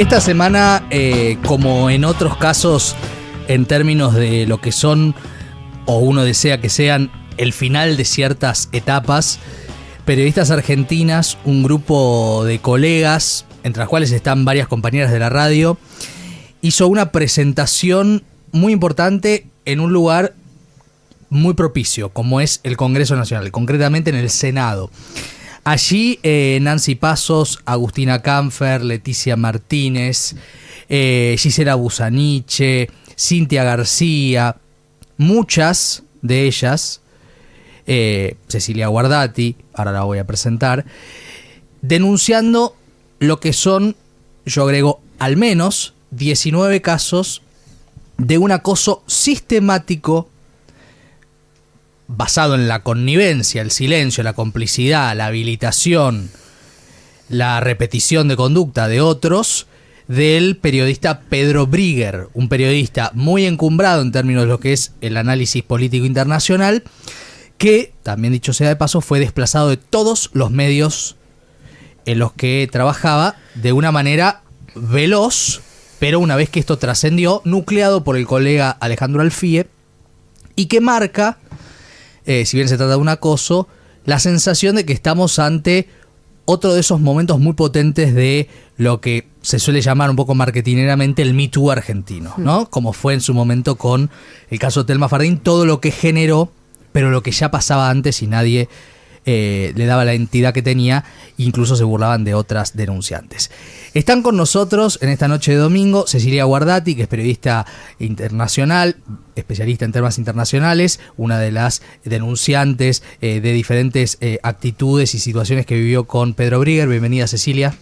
Esta semana, como en otros casos, en términos de lo que son, o uno desea que sean, el final de ciertas etapas, periodistas argentinas, un grupo de colegas, entre las cuales están varias compañeras de la radio, hizo una presentación muy importante en un lugar muy propicio, como es el Congreso Nacional, concretamente en el Senado. Allí Nancy Pasos, Agustina Canfer, Leticia Martínez, Gisela Busaniche, Cintia García, muchas de ellas, Cecilia Guardati, ahora la voy a presentar, denunciando lo que son, yo agrego, al menos 19 casos de un acoso sistemático basado en la connivencia, el silencio, la complicidad, la habilitación, la repetición de conducta de otros, del periodista Pedro Brigger, un periodista muy encumbrado en términos de lo que es el análisis político internacional, que, también dicho sea de paso, fue desplazado de todos los medios en los que trabajaba de una manera veloz, pero una vez que esto trascendió, nucleado por el colega Alejandro Alfie, y que marca, si bien se trata de un acoso, la sensación de que estamos ante otro de esos momentos muy potentes de lo que se suele llamar un poco marketineramente el Me Too argentino, ¿no? Como fue en su momento con el caso de Telma Fardín, todo lo que generó, pero lo que ya pasaba antes y nadie le daba la entidad que tenía, incluso se burlaban de otras denunciantes. Están con nosotros en esta noche de domingo Cecilia Guardati, que es periodista internacional, especialista en temas internacionales, una de las denunciantes de diferentes actitudes y situaciones que vivió con Pedro Brigger. Bienvenida, Cecilia.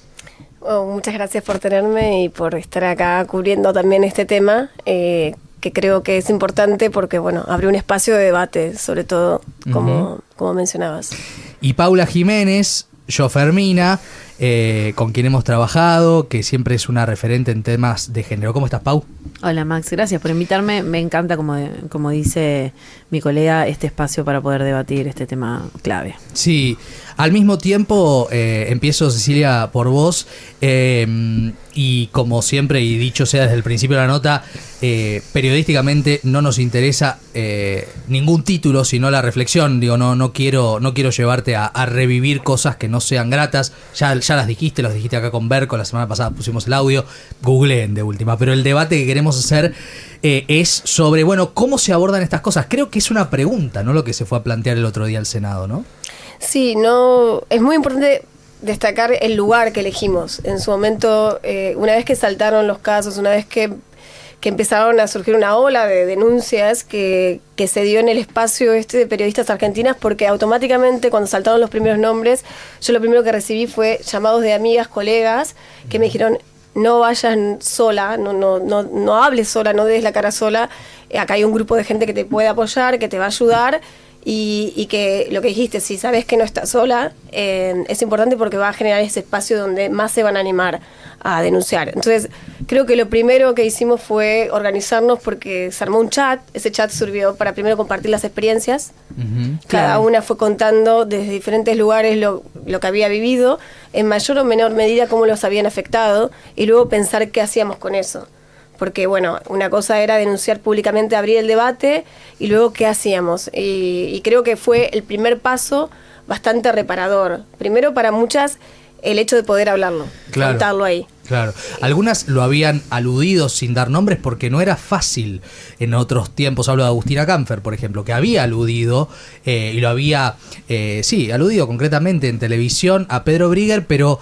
Muchas gracias por tenerme y por estar acá cubriendo también este tema, que creo que es importante porque, bueno, abre un espacio de debate, sobre todo, como mencionabas. Y Paula Jiménez, yo Fermina, con quien hemos trabajado, que siempre es una referente en temas de género. ¿Cómo estás, Pau? Hola, Max, gracias por invitarme. Me encanta, como dice mi colega, este espacio para poder debatir este tema clave. Sí, al mismo tiempo, empiezo, Cecilia, por vos, y como siempre, y dicho sea desde el principio de la nota, periodísticamente no nos interesa ningún título, sino la reflexión. Digo, no quiero llevarte a revivir cosas que no sean gratas. Ya las dijiste acá con Berco, la semana pasada pusimos el audio, googleen de última, pero el debate que queremos hacer es sobre, bueno, cómo se abordan estas cosas. Creo que es una pregunta, ¿no? Lo que se fue a plantear el otro día al Senado, ¿no? Sí, no, es muy importante destacar el lugar que elegimos. En su momento, una vez que saltaron los casos, una vez que empezaron a surgir una ola de denuncias que se dio en el espacio de periodistas argentinas, porque automáticamente cuando saltaron los primeros nombres, yo lo primero que recibí fue llamados de amigas, colegas, que me dijeron: no vayas sola, no hables sola, no des la cara sola, acá hay un grupo de gente que te puede apoyar, que te va a ayudar. Y que lo que dijiste, si sabes que no estás sola, es importante porque va a generar ese espacio donde más se van a animar a denunciar. Entonces, creo que lo primero que hicimos fue organizarnos porque se armó un chat. Ese chat sirvió para primero compartir las experiencias. Cada una fue contando desde diferentes lugares lo que había vivido, en mayor o menor medida cómo los habían afectado, y luego pensar qué hacíamos con eso. Porque, bueno, una cosa era denunciar públicamente, abrir el debate, y luego qué hacíamos. Y creo que fue el primer paso bastante reparador. Primero, para muchas, el hecho de poder hablarlo, contarlo ahí. Claro. Algunas lo habían aludido sin dar nombres porque no era fácil en otros tiempos. Hablo de Agustina Canfer, por ejemplo, que había aludido, y lo había, aludido concretamente en televisión a Pedro Brigger, pero...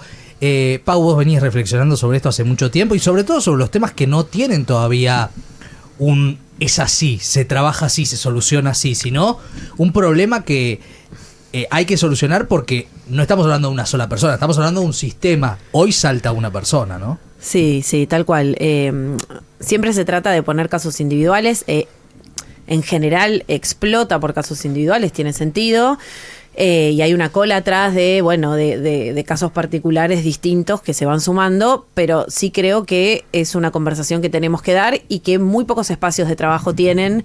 Pau, vos venís reflexionando sobre esto hace mucho tiempo y sobre todo sobre los temas que no tienen todavía es así, se trabaja así, se soluciona así, sino un problema que hay que solucionar porque no estamos hablando de una sola persona, estamos hablando de un sistema. Hoy salta una persona, ¿no? Sí, tal cual. Siempre se trata de poner casos individuales. En general explota por casos individuales, tiene sentido. Y hay una cola atrás de casos particulares distintos que se van sumando, pero sí creo que es una conversación que tenemos que dar y que muy pocos espacios de trabajo tienen,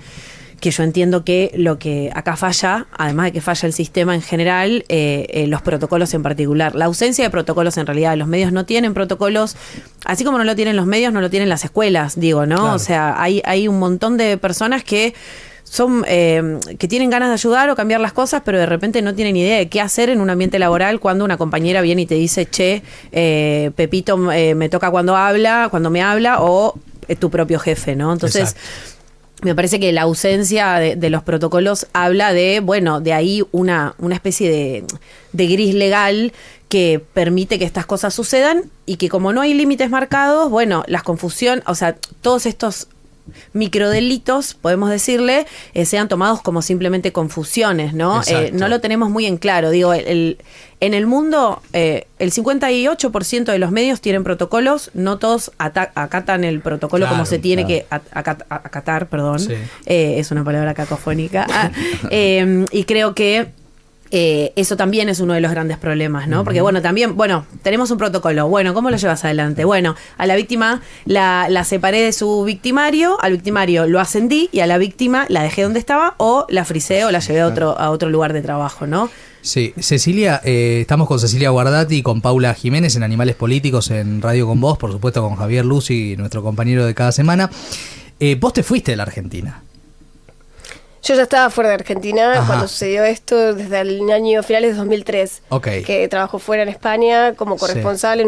que yo entiendo que lo que acá falla, además de que falla el sistema en general, los protocolos en particular. La ausencia de protocolos en realidad, los medios no tienen protocolos, así como no lo tienen los medios, no lo tienen las escuelas, digo, ¿no? Claro. O sea, hay un montón de personas que son que tienen ganas de ayudar o cambiar las cosas, pero de repente no tienen idea de qué hacer en un ambiente laboral cuando una compañera viene y te dice, che, Pepito me toca cuando me habla, o tu propio jefe, ¿no? Entonces, Exacto. me parece que la ausencia de los protocolos habla de, bueno, de ahí una especie de gris legal que permite que estas cosas sucedan y que como no hay límites marcados, bueno, las confusiones, o sea, todos estos microdelitos, podemos decirle, sean tomados como simplemente confusiones, ¿no? No lo tenemos muy en claro. Digo, en el mundo, el 58% de los medios tienen protocolos, no todos acatan el protocolo Claro, como se tiene claro. que acatar, perdón. Sí. Es una palabra cacofónica. Y creo que eso también es uno de los grandes problemas, ¿no? Porque, bueno, también, tenemos un protocolo. Bueno, ¿cómo lo llevas adelante? Bueno, a la víctima la separé de su victimario, al victimario lo ascendí y a la víctima la dejé donde estaba o la frisé o la llevé a otro lugar de trabajo, ¿no? Sí, Cecilia, estamos con Cecilia Guardati y con Paula Jiménez en Animales Políticos en Radio con Vos, por supuesto con Javier Lucy, nuestro compañero de cada semana. Vos te fuiste de la Argentina. Yo ya estaba fuera de Argentina Ajá. cuando sucedió esto, desde el año finales de 2003, Ok. que trabajó fuera en España como corresponsal.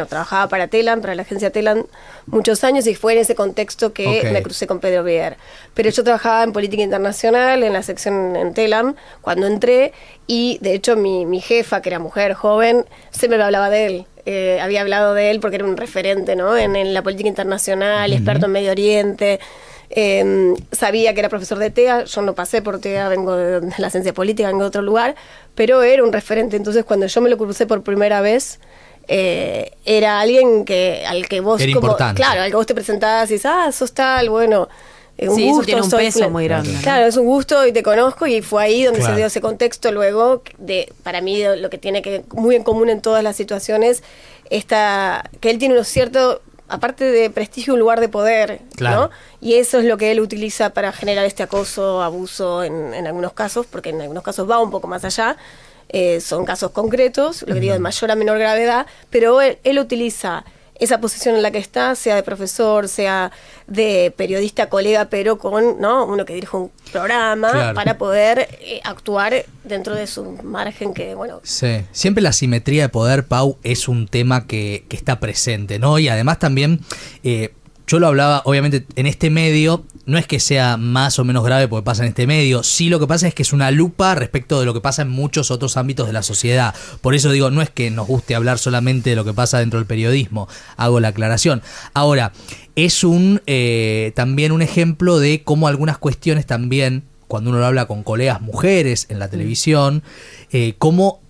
Trabajaba para Telam, para la agencia Telam, muchos años, y fue en ese contexto que Ok. me crucé con Pedro Briguer. Pero yo trabajaba en política internacional, en la sección en Telam, cuando entré, y de hecho mi jefa, que era mujer joven, siempre me hablaba de él. Había hablado de él porque era un referente, ¿no? en la política internacional, experto en Medio Oriente. Sabía que era profesor de TEA, yo no pasé por TEA, vengo de la ciencia política, vengo de otro lugar, pero era un referente. Entonces, cuando yo me lo crucé por primera vez, era alguien al que vos, Era importante. claro, al que vos te presentabas y dices, sos tal, bueno, un Sí, gusto, eso tiene un soy peso fulano. muy grande, ¿no? Claro, es un gusto y te conozco, y fue ahí donde Claro. se dio ese contexto luego para mí, lo que tiene que muy en común en todas las situaciones, que él tiene uno cierto, aparte de prestigio, un lugar de poder, Claro. ¿no? Y eso es lo que él utiliza para generar este acoso, abuso en algunos casos, porque en algunos casos va un poco más allá. Son casos concretos, lo que digo, de mayor a menor gravedad, pero él utiliza esa posición en la que está, sea de profesor, sea de periodista, colega, pero con, ¿no?, uno que dirige un programa, Claro. para poder actuar dentro de su margen, que, bueno, Sí, siempre la simetría de poder, Pau, es un tema que está presente, ¿no? Y además también, yo lo hablaba, obviamente, en este medio, no es que sea más o menos grave porque pasa en este medio, sí, lo que pasa es que es una lupa respecto de lo que pasa en muchos otros ámbitos de la sociedad. Por eso digo, no es que nos guste hablar solamente de lo que pasa dentro del periodismo, hago la aclaración. Ahora, es también un ejemplo de cómo algunas cuestiones también, cuando uno lo habla con colegas mujeres en la televisión, cómo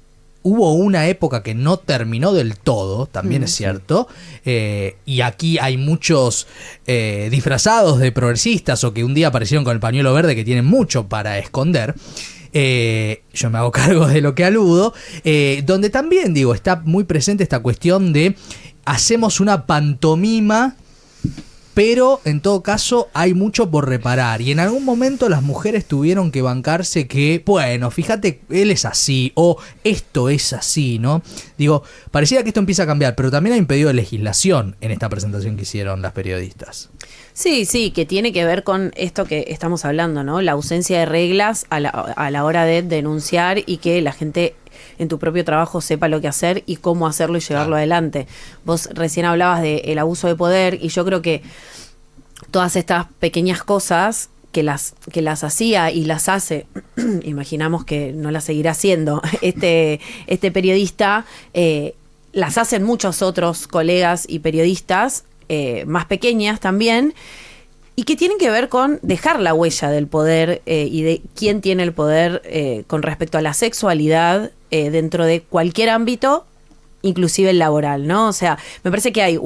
hubo una época que no terminó del todo, también es cierto, y aquí hay muchos disfrazados de progresistas o que un día aparecieron con el pañuelo verde, que tienen mucho para esconder. Yo me hago cargo de lo que aludo, donde también, digo, está muy presente esta cuestión de hacemos una pantomima, pero en todo caso hay mucho por reparar, y en algún momento las mujeres tuvieron que bancarse que, bueno, fíjate, él es así, o esto es así, ¿no? Digo, pareciera que esto empieza a cambiar, pero también hay un pedido de legislación en esta presentación que hicieron las periodistas. Sí, que tiene que ver con esto que estamos hablando, ¿no? La ausencia de reglas a la hora de denunciar, y que la gente en tu propio trabajo sepa lo que hacer y cómo hacerlo y llevarlo adelante. Vos recién hablabas del abuso de poder, y yo creo que todas estas pequeñas cosas que las hacía y las hace, imaginamos que no las seguirá haciendo este periodista, las hacen muchos otros colegas y periodistas, más pequeñas también, y que tienen que ver con dejar la huella del poder, y de quién tiene el poder con respecto a la sexualidad dentro de cualquier ámbito, inclusive el laboral, ¿no? O sea, me parece que hay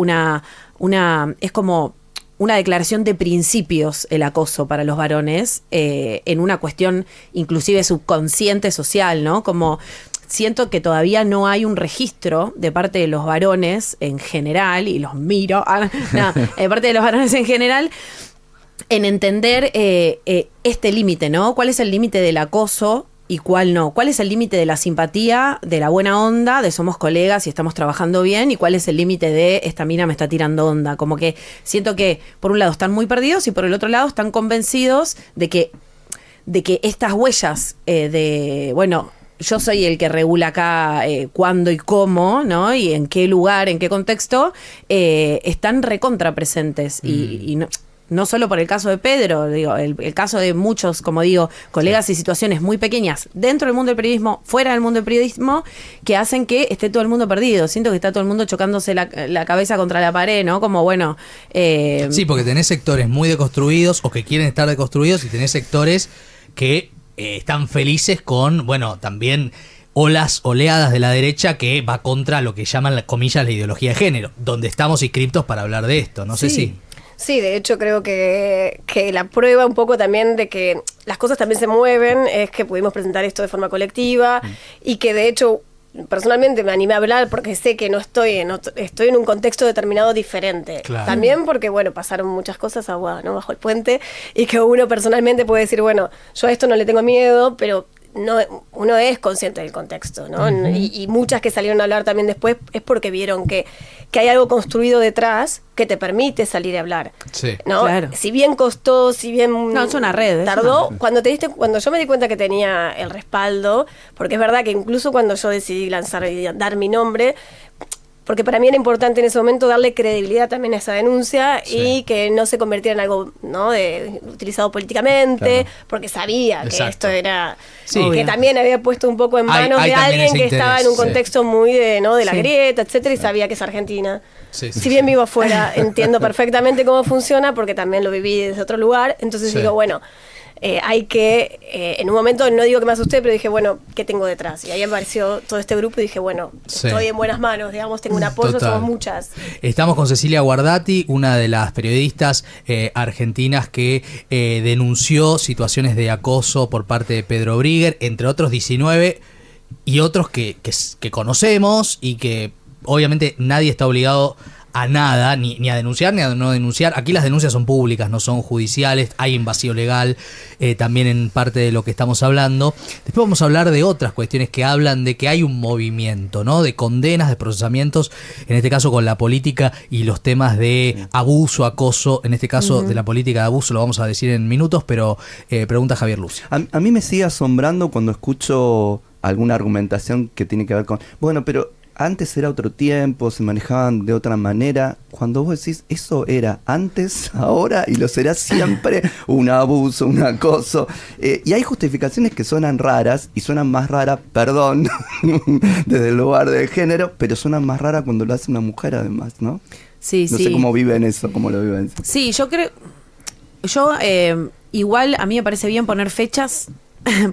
es como una declaración de principios el acoso para los varones, en una cuestión inclusive subconsciente social, ¿no? Como siento que todavía no hay un registro de parte de los varones en general, y los miro, de parte de los varones en general, en entender este límite, ¿no? ¿Cuál es el límite del acoso y cuál no? ¿Cuál es el límite de la simpatía, de la buena onda, de somos colegas y estamos trabajando bien? ¿Y cuál es el límite de esta mina me está tirando onda? Como que siento que por un lado están muy perdidos y por el otro lado están convencidos de que estas huellas bueno, yo soy el que regula acá cuándo y cómo, ¿no? Y en qué lugar, en qué contexto, están recontra presentes. Y no solo por el caso de Pedro, digo, el caso de muchos, como digo, colegas y situaciones muy pequeñas dentro del mundo del periodismo, fuera del mundo del periodismo, que hacen que esté todo el mundo perdido. Siento que está todo el mundo chocándose la cabeza contra la pared, ¿no? Como, bueno... Sí, porque tenés sectores muy deconstruidos o que quieren estar deconstruidos y tenés sectores que están felices con, bueno, también oleadas de la derecha que va contra lo que llaman, comillas, la ideología de género, donde estamos inscriptos para hablar de esto. No sé si... Sí, de hecho creo que la prueba un poco también de que las cosas también se mueven es que pudimos presentar esto de forma colectiva y que de hecho personalmente me animé a hablar porque sé que no estoy en un contexto determinado diferente. Claro. También porque, bueno, pasaron muchas cosas agua, ¿no? Bajo el puente y que uno personalmente puede decir, bueno, yo a esto no le tengo miedo, pero... No, uno es consciente del contexto, ¿no? Uh-huh. Y muchas que salieron a hablar también después es porque vieron que hay algo construido detrás que te permite salir a hablar, sí, ¿no? Claro. Si bien costó, si bien no, es una red, tardó, cuando yo me di cuenta que tenía el respaldo, porque es verdad que incluso cuando yo decidí lanzar y dar mi nombre, porque para mí era importante en ese momento darle credibilidad también a esa denuncia y que no se convirtiera en algo, ¿no?, utilizado políticamente, porque sabía que esto era... Sí, que también había puesto un poco en manos de alguien que estaba en un contexto muy de la grieta, etcétera, y sabía que es Argentina. Si bien vivo afuera, entiendo perfectamente cómo funciona, porque también lo viví desde otro lugar, entonces digo, bueno... hay que, en un momento, no digo que me asusté, pero dije, bueno, ¿qué tengo detrás? Y ahí apareció todo este grupo y dije, bueno, estoy en buenas manos, digamos, tengo un apoyo, total. Somos muchas. Estamos con Cecilia Guardati, una de las periodistas argentinas que denunció situaciones de acoso por parte de Pedro Brigger, entre otros 19 y otros que conocemos y que obviamente nadie está obligado a nada, ni a denunciar ni a no denunciar. Aquí las denuncias son públicas, no son judiciales, hay un vacío legal también en parte de lo que estamos hablando. Después vamos a hablar de otras cuestiones que hablan de que hay un movimiento, ¿no?, de condenas, de procesamientos, en este caso con la política y los temas de abuso, acoso, en este caso de la política de abuso, lo vamos a decir en minutos, pero pregunta Javier Lucio. A mí me sigue asombrando cuando escucho alguna argumentación que tiene que ver con, bueno, pero antes era otro tiempo, se manejaban de otra manera. Cuando vos decís, eso era antes, ahora, y lo será siempre, un abuso, un acoso. Y hay justificaciones que suenan raras, y suenan más raras, perdón, desde el lugar de género, pero suenan más raras cuando lo hace una mujer además, ¿no? Sí, no sé cómo viven eso, cómo lo viven. Sí, yo creo... igual a mí me parece bien poner fechas,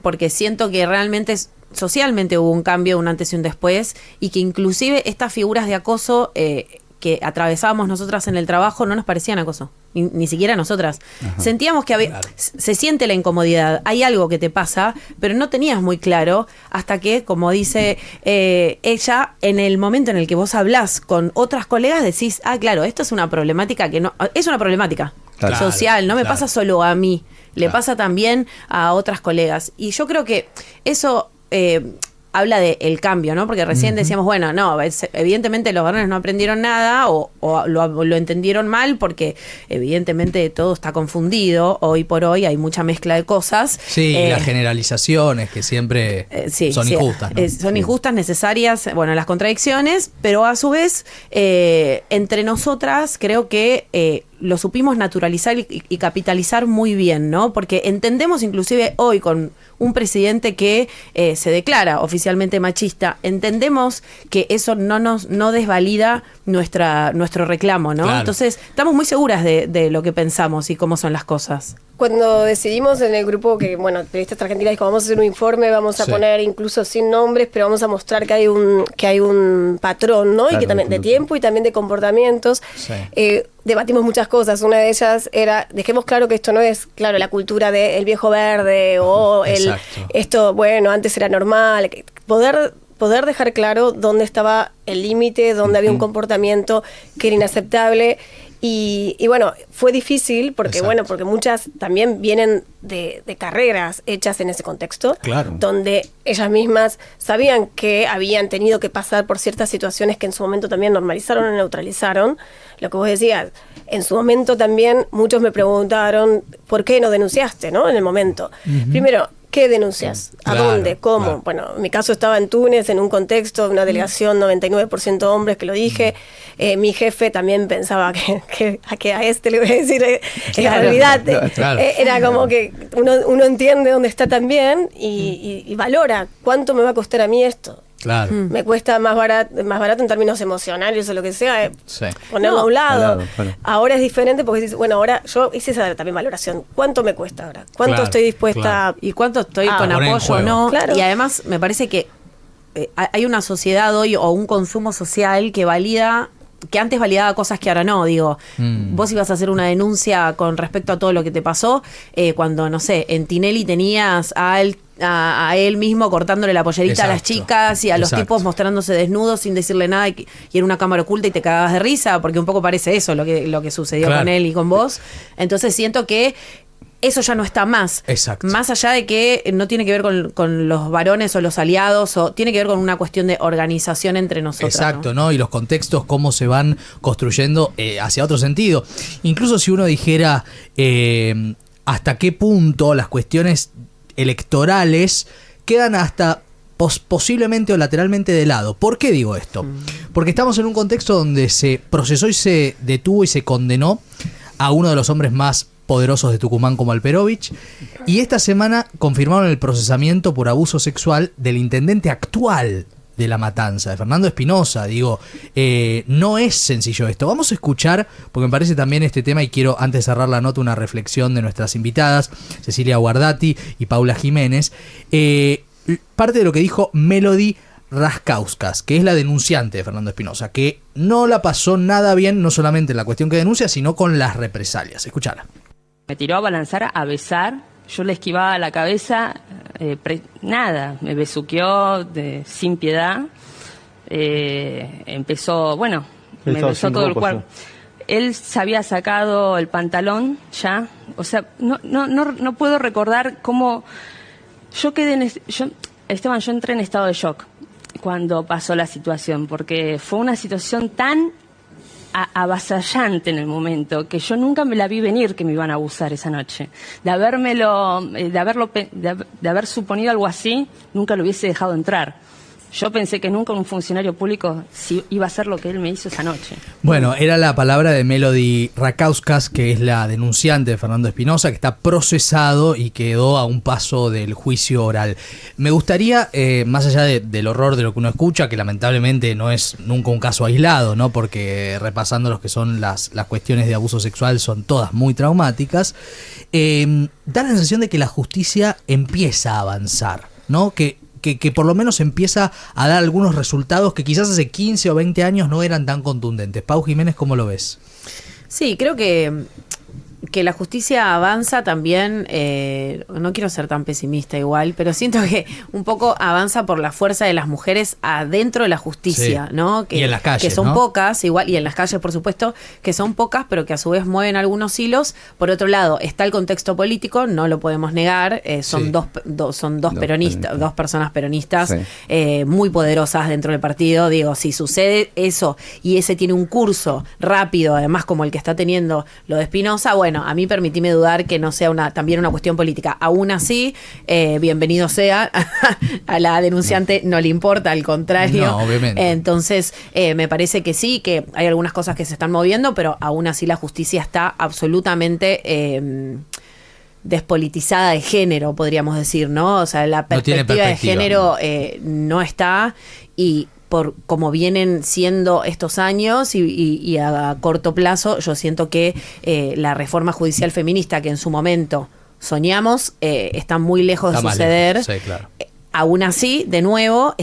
porque siento que realmente socialmente hubo un cambio, un antes y un después, y que inclusive estas figuras de acoso que atravesábamos nosotras en el trabajo no nos parecían acoso, ni siquiera nosotras. Ajá. Sentíamos que se siente la incomodidad, hay algo que te pasa, pero no tenías muy claro hasta que, como dice ella, en el momento en el que vos hablás con otras colegas decís, claro, esto es una problemática que no... Es una problemática social, no me pasa solo a mí, le pasa también a otras colegas. Y yo creo que eso... habla del cambio, ¿no? Porque recién decíamos, bueno, no, evidentemente los varones no aprendieron nada o lo entendieron mal porque evidentemente todo está confundido. Hoy por hoy hay mucha mezcla de cosas. Sí, las generalizaciones que siempre son injustas, ¿no? Son injustas, necesarias, bueno, las contradicciones, pero a su vez, entre nosotras creo que... lo supimos naturalizar y capitalizar muy bien, ¿no? Porque entendemos inclusive hoy con un presidente que se declara oficialmente machista, entendemos que eso no desvalida nuestro reclamo, ¿no? Claro. Entonces, estamos muy seguras de lo que pensamos y cómo son las cosas. Cuando decidimos en el grupo que, bueno, periodistas argentinas dijo, vamos a hacer un informe, vamos a poner incluso sin nombres, pero vamos a mostrar que hay un patrón, ¿no? Claro, y que también de tiempo y también de comportamientos. Sí. Debatimos muchas cosas. Una de ellas era, dejemos claro que esto no es, claro, la cultura del viejo verde o esto, bueno, antes era normal. Poder dejar claro dónde estaba el límite, dónde había un comportamiento que era inaceptable Y bueno, fue difícil porque, Exacto. porque muchas también vienen de carreras hechas en ese contexto, Claro. donde ellas mismas sabían que habían tenido que pasar por ciertas situaciones que en su momento también normalizaron o neutralizaron. Lo que vos decías, en su momento también muchos me preguntaron ¿por qué no denunciaste, no? En el momento. Primero, ¿qué denuncias? ¿A Claro, dónde? ¿Cómo? claro. Bueno, en mi caso estaba en Túnez, en un contexto de una delegación 99% hombres, que lo dije. Mi jefe también pensaba que a este le voy a decir, Claro. olvídate. Claro. Era como que uno entiende dónde está también y valora cuánto me va a costar a mí esto. Claro. Me cuesta más barato en términos emocionales o lo que sea, Sí. ponerlo No, a un lado. al lado, claro. Ahora es diferente porque dices, bueno, ahora yo hice esa también valoración. ¿Cuánto me cuesta ahora? ¿Cuánto Claro, estoy dispuesta claro. ¿Y cuánto estoy Ah, con poner en apoyo o juego. no? Claro. Y además me parece que hay una sociedad hoy o un consumo social que valida, que antes validaba cosas que ahora no. Digo, vos ibas a hacer una denuncia con respecto a todo lo que te pasó, cuando, no sé, en Tinelli tenías a él mismo cortándole la pollerita a las Exacto, chicas y a los exacto. tipos mostrándose desnudos sin decirle nada y era una cámara oculta y te cagabas de risa, porque un poco parece eso lo que sucedió Claro. con él y con vos. Entonces siento que eso ya no está más. Exacto. Más allá de que no tiene que ver con los varones o los aliados, o tiene que ver con una cuestión de organización entre nosotros. Exacto, ¿no? Y los contextos, cómo se van construyendo hacia otro sentido. Incluso si uno dijera hasta qué punto las cuestiones electorales quedan hasta posiblemente o lateralmente de lado. ¿Por qué digo esto? Porque estamos en un contexto donde se procesó y se detuvo y se condenó a uno de los hombres más poderosos de Tucumán como Alperovich, y esta semana confirmaron el procesamiento por abuso sexual del intendente actual de La Matanza, de Fernando Espinosa. Digo, no es sencillo esto. Vamos a escuchar, porque me parece también este tema, y quiero antes de cerrar la nota una reflexión de nuestras invitadas, Cecilia Guardati y Paula Jiménez, parte de lo que dijo Melody Raskauskas, que es la denunciante de Fernando Espinosa, que no la pasó nada bien, no solamente en la cuestión que denuncia, sino con las represalias. Escuchala. Me tiró a balanzar, a besar, yo le esquivaba la cabeza, nada, me besuqueó sin piedad, empezó, bueno, me besó todo el cuerpo. Él se había sacado el pantalón ya, o sea, no puedo recordar cómo yo quedé Esteban, yo entré en estado de shock cuando pasó la situación, porque fue una situación tan avasallante en el momento, que yo nunca me la vi venir que me iban a abusar esa noche. De haber suponido algo así, nunca lo hubiese dejado entrar. Yo pensé que nunca un funcionario público iba a hacer lo que él me hizo esa noche. Bueno, era la palabra de Melody Raskauskas, que es la denunciante de Fernando Espinosa, que está procesado y quedó a un paso del juicio oral. Me gustaría, más allá del horror de lo que uno escucha, que lamentablemente no es nunca un caso aislado, ¿no? Porque repasando lo que son las cuestiones de abuso sexual son todas muy traumáticas, da la sensación de que la justicia empieza a avanzar, ¿no? Que por lo menos empieza a dar algunos resultados que quizás hace 15 o 20 años no eran tan contundentes. Pau Jiménez, ¿cómo lo ves? Sí, creo que la justicia avanza también, no quiero ser tan pesimista igual, pero siento que un poco avanza por la fuerza de las mujeres adentro de la justicia, Sí. ¿no? Y en las calles, que son ¿no? pocas, igual, y en las calles por supuesto, que son pocas, pero que a su vez mueven algunos hilos. Por otro lado, está el contexto político, no lo podemos negar, son Sí. dos peronistas, dos personas peronistas Sí. muy poderosas dentro del partido. Digo, si sucede eso y ese tiene un curso rápido, además como el que está teniendo lo de Espinosa, bueno, a mí permitime dudar que no sea también una cuestión política. Aún así, bienvenido sea, a la denunciante no le importa, al contrario. No, obviamente. Entonces, me parece que sí, que hay algunas cosas que se están moviendo, pero aún así la justicia está absolutamente despolitizada de género, podríamos decir, ¿no? O sea, la No tiene perspectiva de perspectiva. género no está, y por como vienen siendo estos años y a corto plazo, yo siento que la reforma judicial feminista que en su momento soñamos está muy lejos Está de más suceder. lejos, sí, claro. Aún así, de nuevo,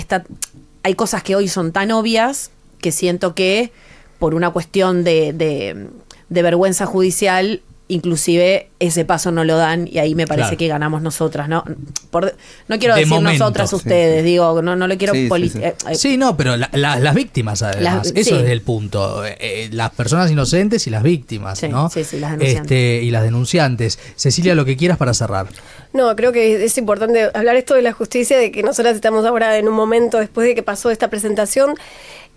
hay cosas que hoy son tan obvias que siento que por una cuestión de vergüenza judicial inclusive ese paso no lo dan y ahí me parece Claro. que ganamos nosotras, ¿no? No quiero De decir momento. nosotras, Sí, ustedes, sí. digo, no le quiero Sí, sí, sí. Sí, no, pero las víctimas, además. Eso sí. es el punto. Las personas inocentes y las víctimas, Sí, ¿no? sí, las denunciantes. Y las denunciantes. Cecilia, lo que quieras para cerrar. No, creo que es importante hablar esto de la justicia, de que nosotras estamos ahora en un momento, después de que pasó esta presentación,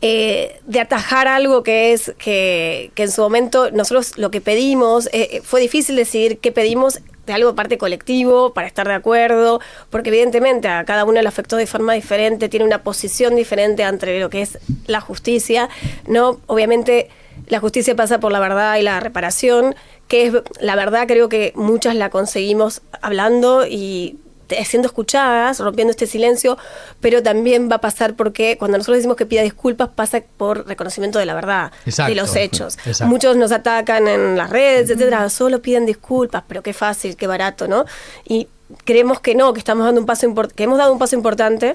de atajar algo que en su momento nosotros lo que pedimos, fue difícil decidir qué pedimos de algo parte colectivo, para estar de acuerdo, porque evidentemente a cada uno le afectó de forma diferente, tiene una posición diferente entre lo que es la justicia, ¿no? Obviamente la justicia pasa por la verdad y la reparación, que es la verdad, creo que muchas la conseguimos hablando y siendo escuchadas, rompiendo este silencio, pero también va a pasar porque cuando nosotros decimos que pida disculpas pasa por reconocimiento de la verdad, Exacto. de los hechos. Exacto. Muchos nos atacan en las redes, etcétera, solo piden disculpas, pero qué fácil, qué barato, ¿no? Y creemos que no, que estamos dando un paso que hemos dado un paso importante,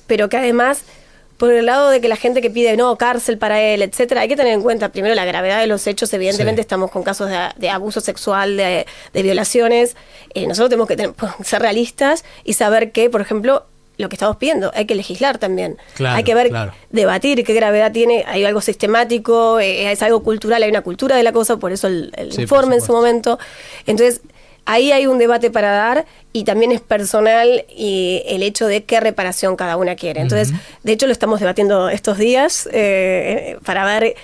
pero que además por el lado de que la gente que pide no cárcel para él, etcétera, hay que tener en cuenta primero la gravedad de los hechos. Evidentemente Sí. estamos con casos de abuso sexual, de violaciones. Nosotros tenemos que ser realistas y saber que, por ejemplo, lo que estamos pidiendo, hay que legislar también. Claro, hay que ver, claro. debatir qué gravedad tiene. Hay algo sistemático, es algo cultural, hay una cultura de la cosa, por eso el Sí, informe por en su momento. Entonces, ahí hay un debate para dar y también es personal y el hecho de qué reparación cada una quiere. Entonces, de hecho, lo estamos debatiendo estos días para ver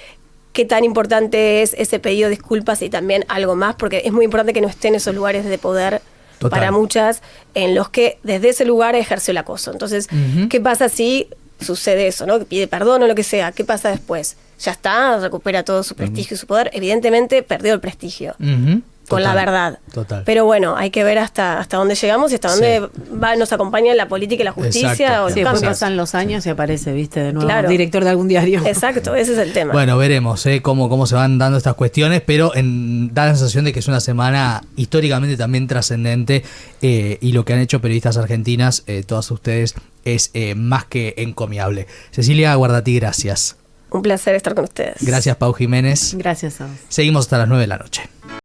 qué tan importante es ese pedido de disculpas y también algo más, porque es muy importante que no estén esos lugares de poder Total. para muchas en los que desde ese lugar ejerció el acoso. Entonces, ¿qué pasa si sucede eso, ¿no? Que pide perdón o lo que sea? ¿Qué pasa después? Ya está, recupera todo su prestigio y su poder. Evidentemente, perdió el prestigio. Ujú. Con Total, la verdad. Total. Pero bueno, hay que ver hasta dónde llegamos y hasta dónde nos acompaña la política y la justicia. Exacto. O los Sí, después cambios. pasan los años y aparece, viste, de nuevo, Claro. director de algún diario. Exacto, ese es el tema. Bueno, veremos cómo se van dando estas cuestiones, pero da la sensación de que es una semana históricamente también trascendente y lo que han hecho periodistas argentinas, todas ustedes, es más que encomiable. Cecilia Guardati, gracias. Un placer estar con ustedes. Gracias, Pau Jiménez. Gracias a vos. Seguimos hasta las 9 de la noche.